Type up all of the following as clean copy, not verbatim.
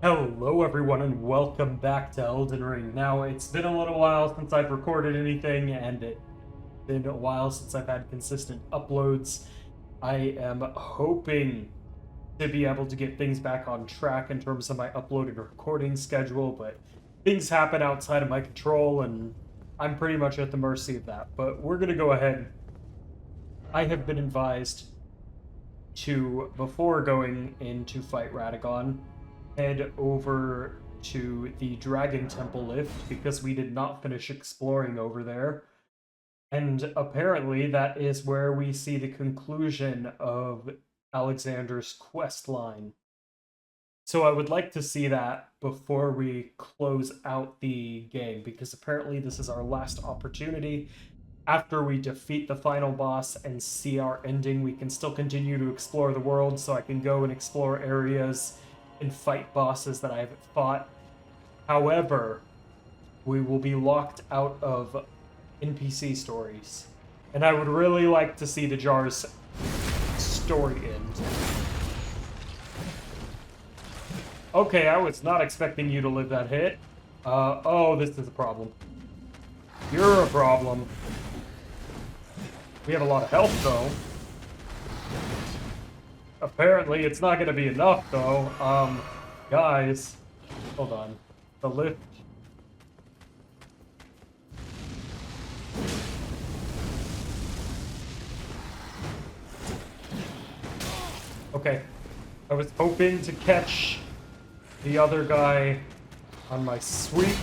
Hello everyone and welcome back to Elden Ring. Now, it's been a little while since I've recorded anything, and it's been a while since I've had consistent uploads. I am hoping to be able to get things back on track in terms of my upload and recording schedule, but things happen outside of my control, and I'm pretty much at the mercy of that. But we're going to go ahead. I have been advised to, before going in to fight Radagon, head over to the Dragon Temple lift because we did not finish exploring over there. And apparently, that is where we see the conclusion of Alexander's quest line. So I would like to see that before we close out the game, because apparently this is our last opportunity. After we defeat the final boss and see our ending, we can still continue to explore the world, so I can go and explore areas and fight bosses that I haven't fought. However, we will be locked out of NPC stories. And I would really like to see the Jar's story end. Okay, I was not expecting you to live that hit. Oh, this is a problem. You're a problem. We have a lot of health, though. Apparently, it's not gonna be enough, though. Guys. Hold on. The lift. Okay. I was hoping to catch the other guy on my sweep.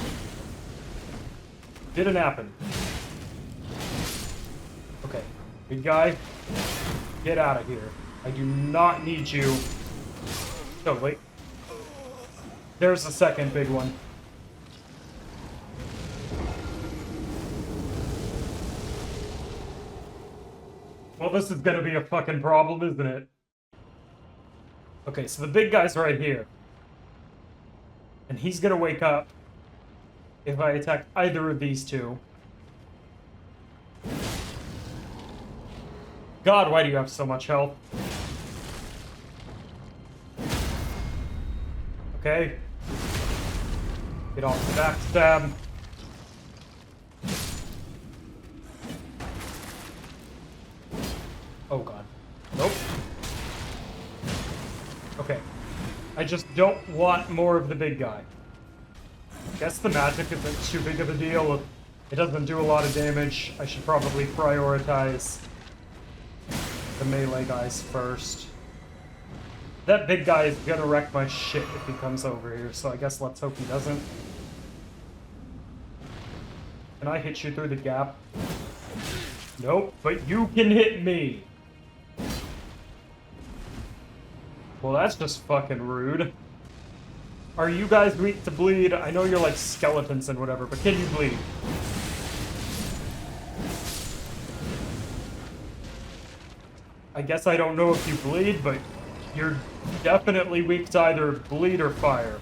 Didn't happen. Okay. Big guy, get out of here. I do not need you. Oh, wait. There's the second big one. Well, this is gonna be a fucking problem, isn't it? Okay, so the big guy's right here. And he's gonna wake up if I attack either of these two. God, why do you have so much health? Okay. Get off the backstab. Oh god. Nope. Okay. I just don't want more of the big guy. Guess the magic isn't too big of a deal. It doesn't do a lot of damage. I should probably prioritize the melee guys first. That big guy is gonna wreck my shit if he comes over here, so I guess let's hope he doesn't. Can I hit you through the gap? Nope, but you can hit me! Well, that's just fucking rude. Are you guys weak to bleed? I know you're like skeletons and whatever, but can you bleed? I guess I don't know if you bleed, but you're definitely weak to either bleed or fire.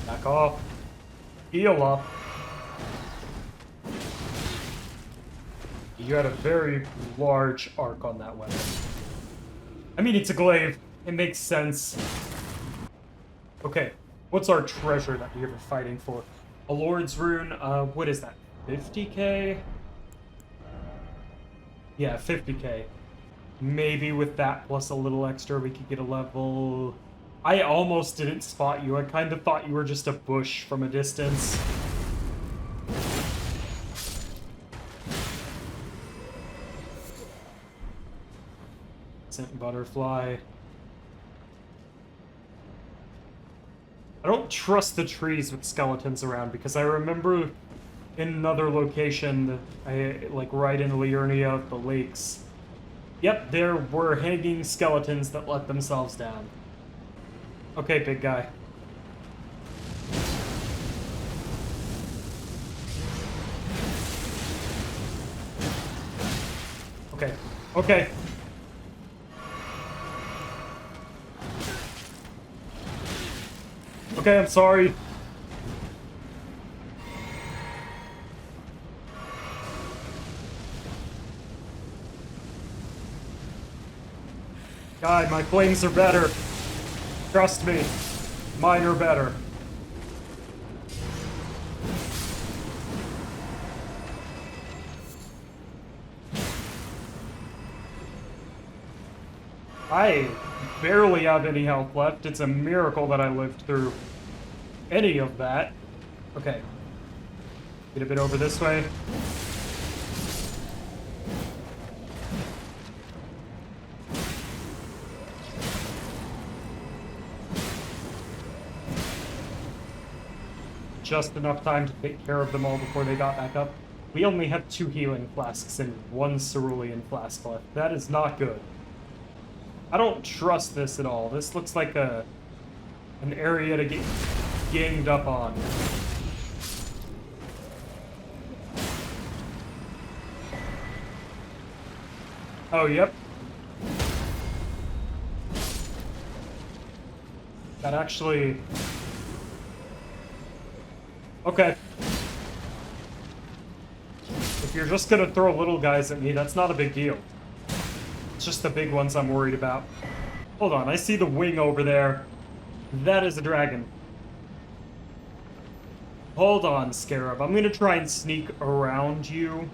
Back off. Heal up. You had a very large arc on that weapon. I mean, it's a glaive. It makes sense. Okay, what's our treasure that we were fighting for? A Lord's Rune, what is that? 50k? Yeah, 50k. Maybe with that plus a little extra we could get a level... I almost didn't spot you. I kind of thought you were just a bush from a distance. Scent butterfly. I don't trust the trees with skeletons around because I remember in another location, like right in Liurnia, the lakes. Yep, there were hanging skeletons that let themselves down. Okay, big guy. Okay, okay. Okay, I'm sorry. God, my flames are better. Trust me. Mine are better. I barely have any health left. It's a miracle that I lived through any of that. Okay. Get a bit over this way. Just enough time to take care of them all before they got back up. We only have 2 healing flasks and 1 cerulean flask left. That is not good. I don't trust this at all. This looks like an area to get ganged up on. Oh, yep. That actually... Okay. If you're just gonna throw little guys at me, that's not a big deal. It's just the big ones I'm worried about. Hold on, I see the wing over there. That is a dragon. Hold on, Scarab. I'm gonna try and sneak around you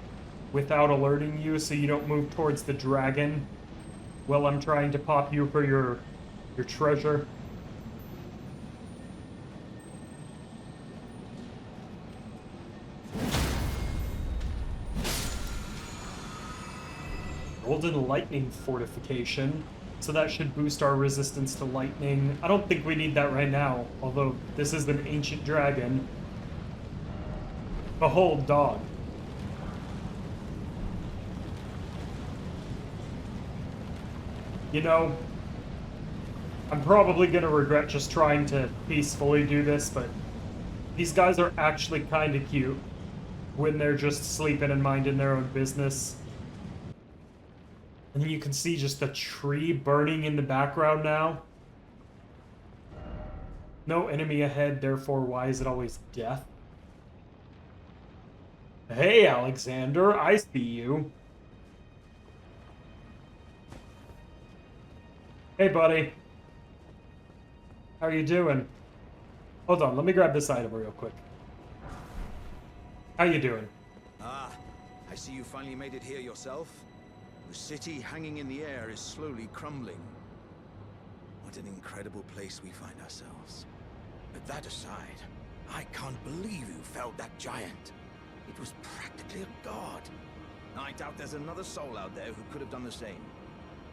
without alerting you so you don't move towards the dragon while I'm trying to pop you for your treasure. Golden lightning fortification, so that should boost our resistance to lightning. I don't think we need that right now, although this is an ancient dragon. Behold, dog. You know, I'm probably gonna regret just trying to peacefully do this, but these guys are actually kind of cute when they're just sleeping and minding their own business. And you can see just the tree burning in the background now. No enemy ahead, therefore why is it always death? Hey, Alexander, I see you. Hey, buddy. How are you doing? Hold on, let me grab this item real quick. How you doing? Ah, I see you finally made it here yourself. The city hanging in the air is slowly crumbling. What an incredible place we find ourselves. But that aside, I can't believe you felled that giant. It was practically a god. I doubt there's another soul out there who could have done the same.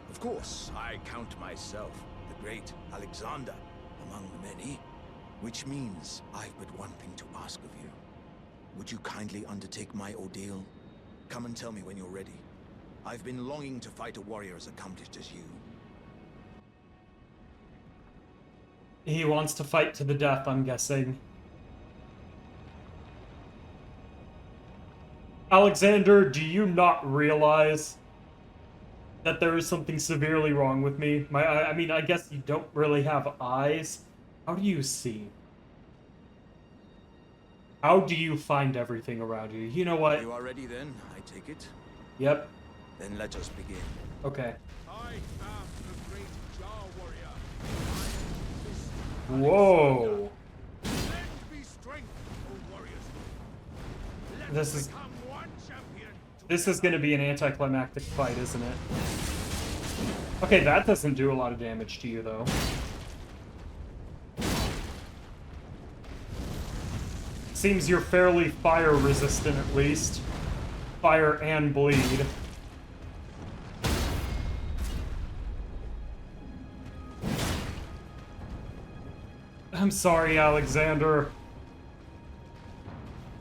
Of course, I count myself the great Alexander among the many, which means I've but one thing to ask of you. Would you kindly undertake my ordeal? Come and tell me when you're ready. I've been longing to fight a warrior as accomplished as you. He wants to fight to the death, I'm guessing. Alexander, do you not realize that there is something severely wrong with me? I mean, I guess you don't really have eyes. How do you see? How do you find everything around you? You know what? You are ready then, I take it? Yep. Then let us begin. Okay. I am the great Jar Warrior. Whoa. Lend me strength, O warriors. Let This us is... become one champion. This is going to be an anticlimactic fight, isn't it? Okay, that doesn't do a lot of damage to you, though. Seems you're fairly fire resistant, at least. Fire and bleed. I'm sorry, Alexander.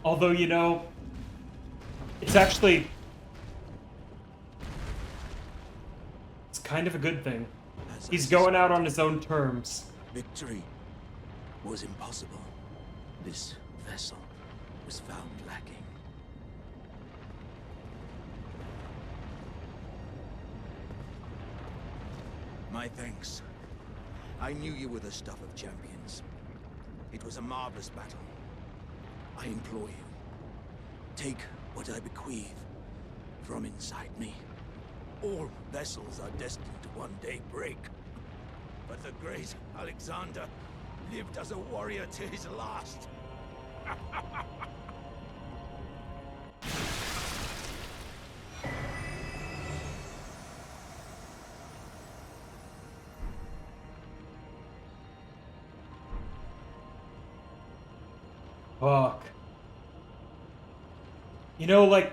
Although, you know, it's actually... it's kind of a good thing. He's going out on his own terms. Victory was impossible. This vessel was found lacking. My thanks. I knew you were the stuff of champions. It was a marvelous battle. I implore you, take what I bequeath from inside me. All vessels are destined to one day break. But the great Alexander lived as a warrior to his last. Fuck. You know, like,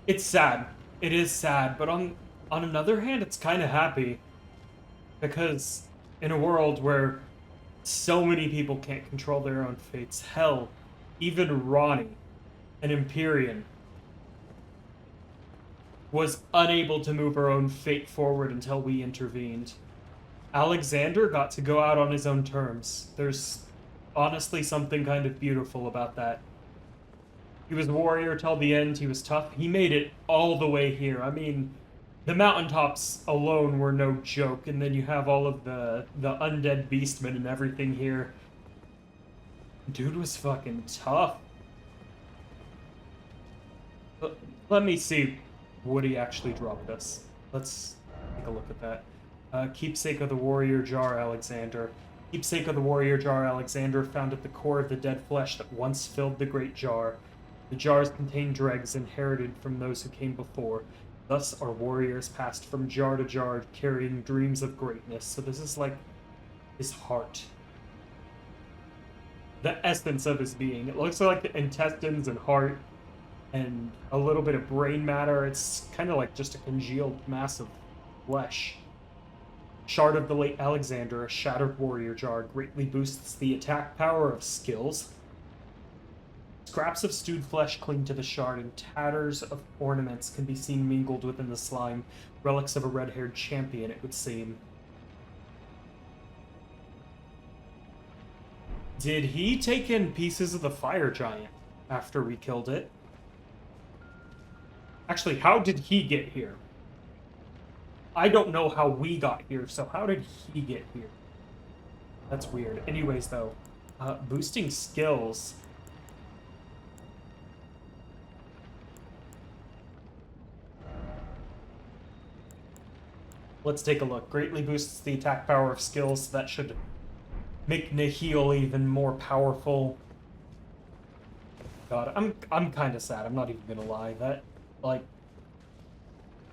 it's sad. It is sad, but on another hand, it's kind of happy. Because in a world where so many people can't control their own fates, hell, even Ronnie, an Empyrean, was unable to move her own fate forward until we intervened. Alexander got to go out on his own terms. There's honestly something kind of beautiful about that. He was a warrior till the end, he was tough. He made it all the way here. I mean, the mountaintops alone were no joke, and then you have all of the undead beastmen and everything here. Dude was fucking tough. Let me see what he actually dropped us. Let's take a look at that. Keepsake of the Warrior Jar, Alexander. Keepsake of the Warrior Jar, Alexander, found at the core of the dead flesh that once filled the great jar. The jars contain dregs inherited from those who came before. Thus our warriors passed from jar to jar, carrying dreams of greatness. So this is like his heart. The essence of his being. It looks like the intestines and heart and a little bit of brain matter. It's kind of like just a congealed mass of flesh. Shard of the late Alexander, a shattered warrior jar, greatly boosts the attack power of skills. Scraps of stewed flesh cling to the shard, and tatters of ornaments can be seen mingled within the slime. Relics of a red-haired champion, it would seem. Did he take in pieces of the fire giant after we killed it? Actually, how did he get here? I don't know how we got here, so how did he get here? That's weird. Anyways, though, boosting skills. Let's take a look. Greatly boosts the attack power of skills. That should make Nihil even more powerful. God, I'm kind of sad. I'm not even gonna lie. That, like,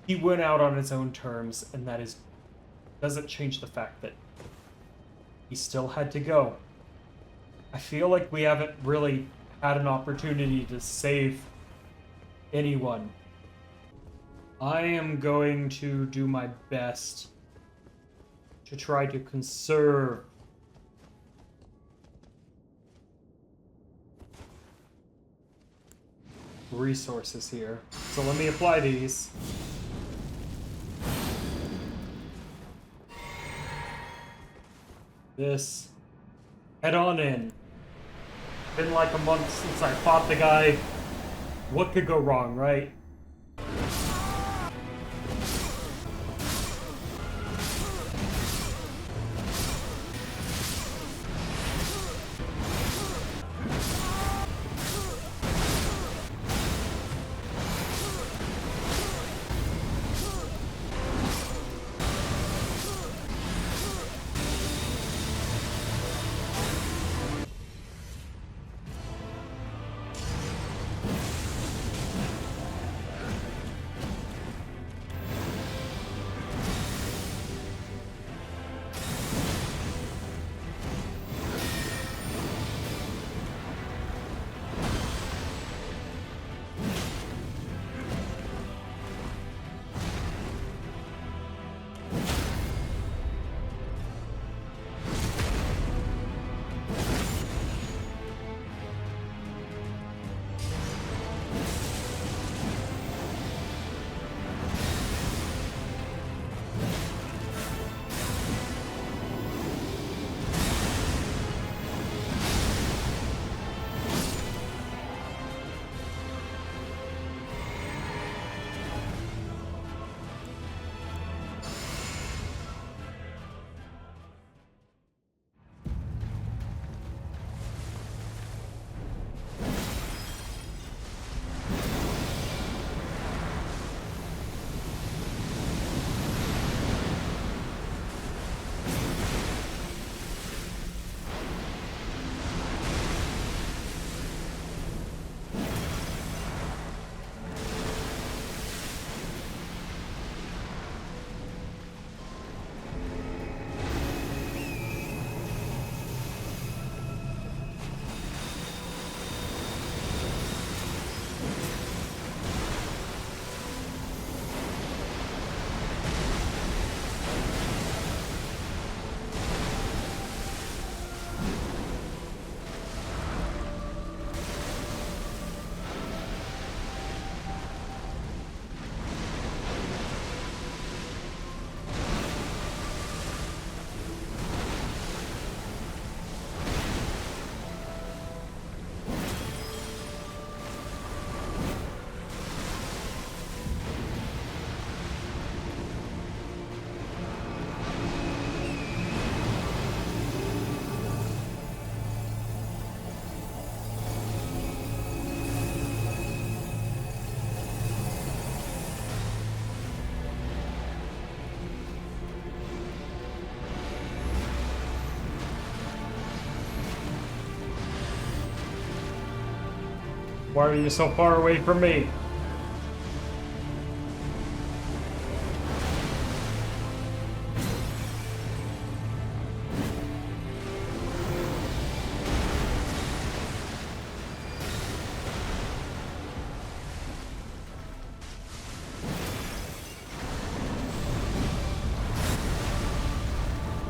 he went out on his own terms, and that doesn't change the fact that he still had to go. I feel like we haven't really had an opportunity to save anyone. I am going to do my best to try to conserve resources here. So let me apply these. This. Head on in. Been like a month since I fought the guy. What could go wrong, right? Why are you so far away from me?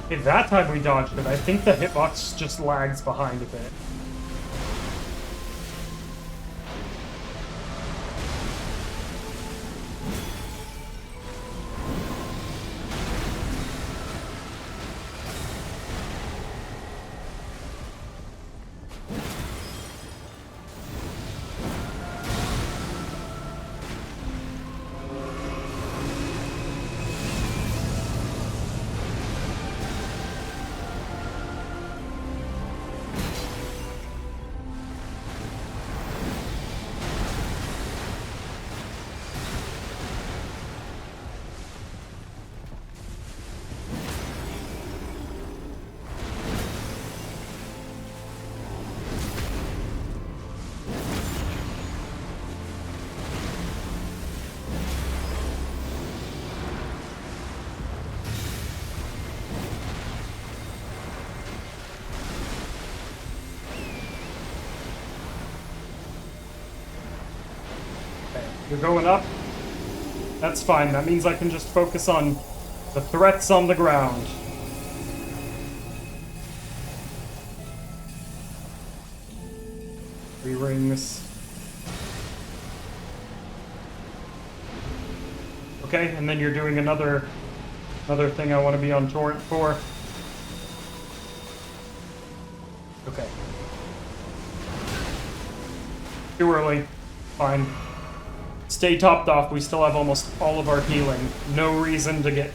Okay, that time we dodged it. I think the hitbox just lags behind a bit. You're going up? That's fine. That means I can just focus on the threats on the ground. Three rings. Okay, and then you're doing another thing I want to be on torrent for. Okay. Too early. Fine. Stay topped off. We still have almost all of our healing. No reason to get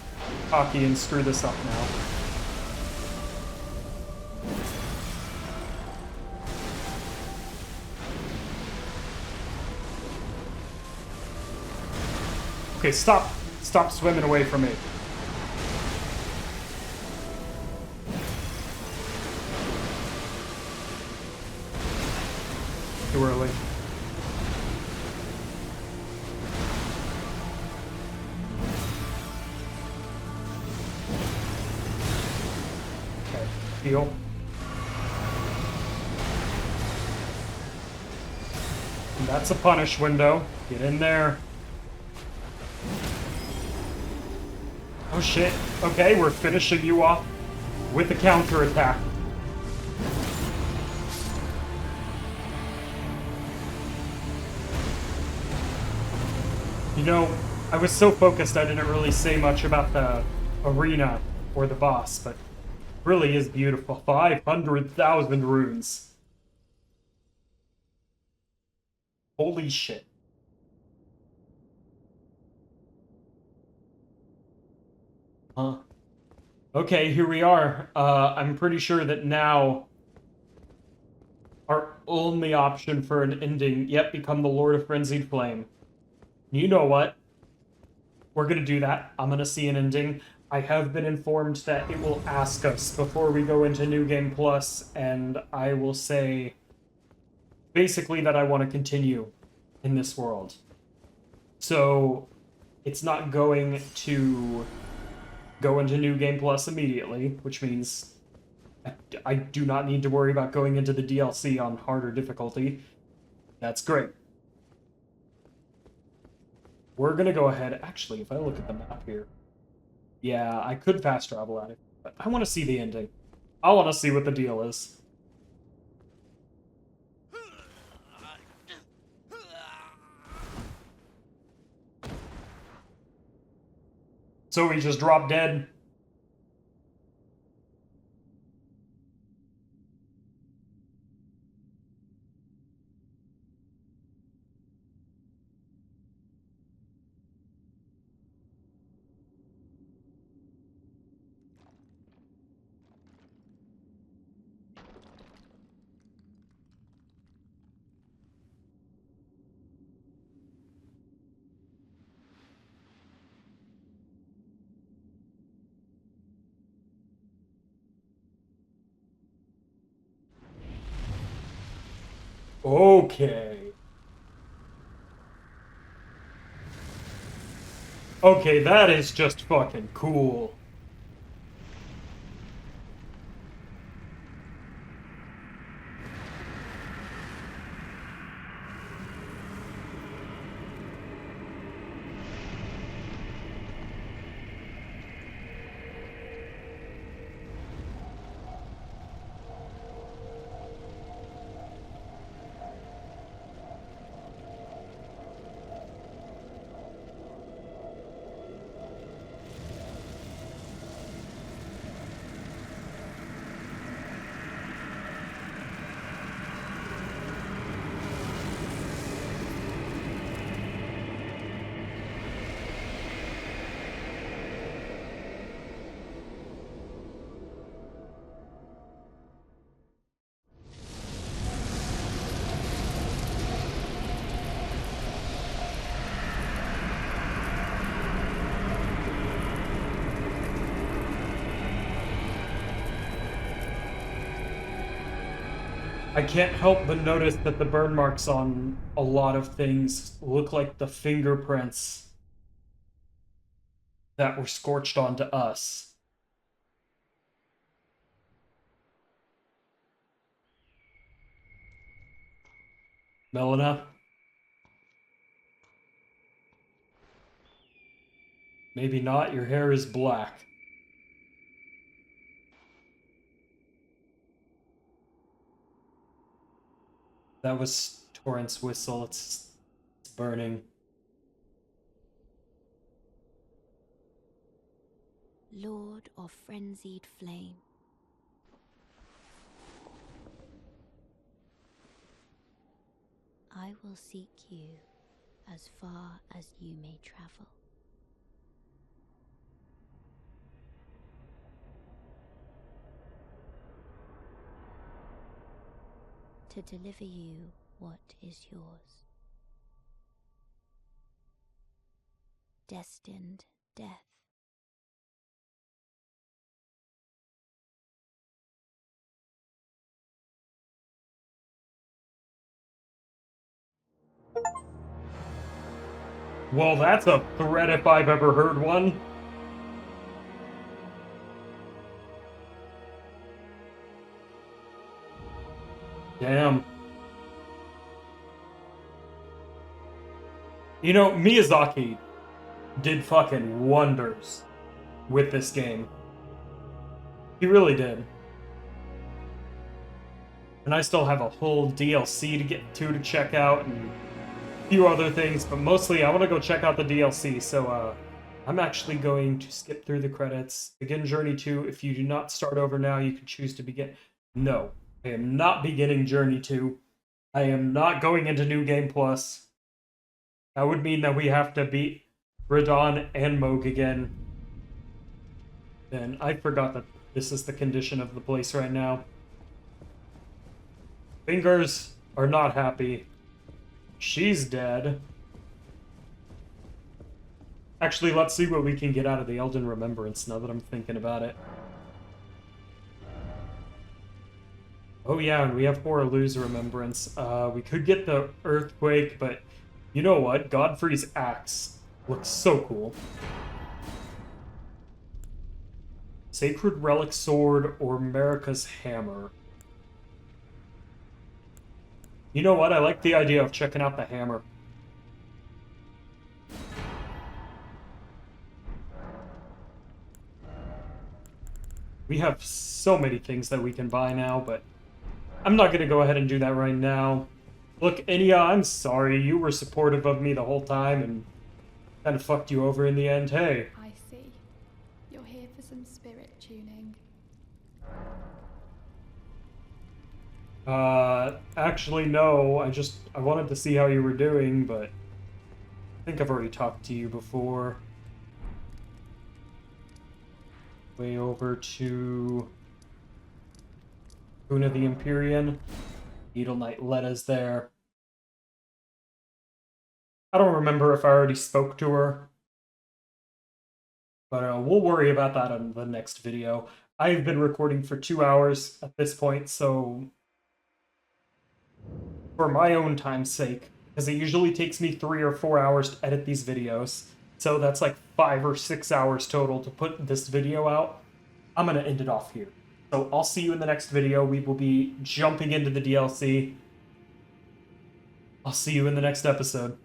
cocky and screw this up now. Okay, stop. Stop swimming away from me. Too early. Okay, heal. And that's a punish window. Get in there. Oh shit. Okay, we're finishing you off with a counterattack. You know, I was so focused I didn't really say much about the arena or the boss, but it really is beautiful. 500,000 runes. Holy shit. Huh. Okay, here we are. I'm pretty sure that now our only option for an ending, yet become the Lord of Frenzied Flame. You know what? We're gonna do that. I'm gonna see an ending. I have been informed that it will ask us before we go into New Game Plus, and I will say basically that I want to continue in this world. So it's not going to go into New Game Plus immediately, which means I do not need to worry about going into the DLC on harder difficulty. That's great. We're gonna go ahead. Actually, if I look at the map here, yeah, I could fast travel at it, but I want to see the ending. I want to see what the deal is. So we just dropped dead. Okay. Okay, that is just fucking cool. I can't help but notice that the burn marks on a lot of things look like the fingerprints that were scorched onto us. Melina? Maybe not, your hair is black. That was Torrent's whistle, it's burning. Lord of frenzied flame. I will seek you as far as you may travel. To deliver you what is yours. Destined death. Well, that's a threat if I've ever heard one. Damn. You know, Miyazaki did fucking wonders with this game. He really did. And I still have a whole DLC to get to check out and a few other things, but mostly I want to go check out the DLC, so I'm actually going to skip through the credits. Begin Journey 2. If you do not start over now, you can choose to begin. No, I am not beginning Journey 2. I am not going into New Game Plus. That would mean that we have to beat Radon and Moog again. And I forgot that this is the condition of the place right now. Fingers are not happy. She's dead. Actually, let's see what we can get out of the Elden Remembrance now that I'm thinking about it. Oh yeah, and we have Horaloo's Remembrance. We could get the Earthquake, but you know what? Godfrey's Axe looks so cool. Sacred Relic Sword or Marika's Hammer. You know what? I like the idea of checking out the hammer. We have so many things that we can buy now, but I'm not going to go ahead and do that right now. Look, Enya, I'm sorry. You were supportive of me the whole time and kind of fucked you over in the end. Hey. I see. You're here for some spirit tuning. Actually, no. I wanted to see how you were doing, but I think I've already talked to you before. Way over to Una the Empyrean. Needle Knight Letta's there. I don't remember if I already spoke to her, but we'll worry about that on the next video. I've been recording for 2 hours at this point, so for my own time's sake, because it usually takes me 3 or 4 hours to edit these videos, So that's like 5 or 6 hours total to put this video out. I'm going to end it off here. So I'll see you in the next video. We will be jumping into the DLC. I'll see you in the next episode.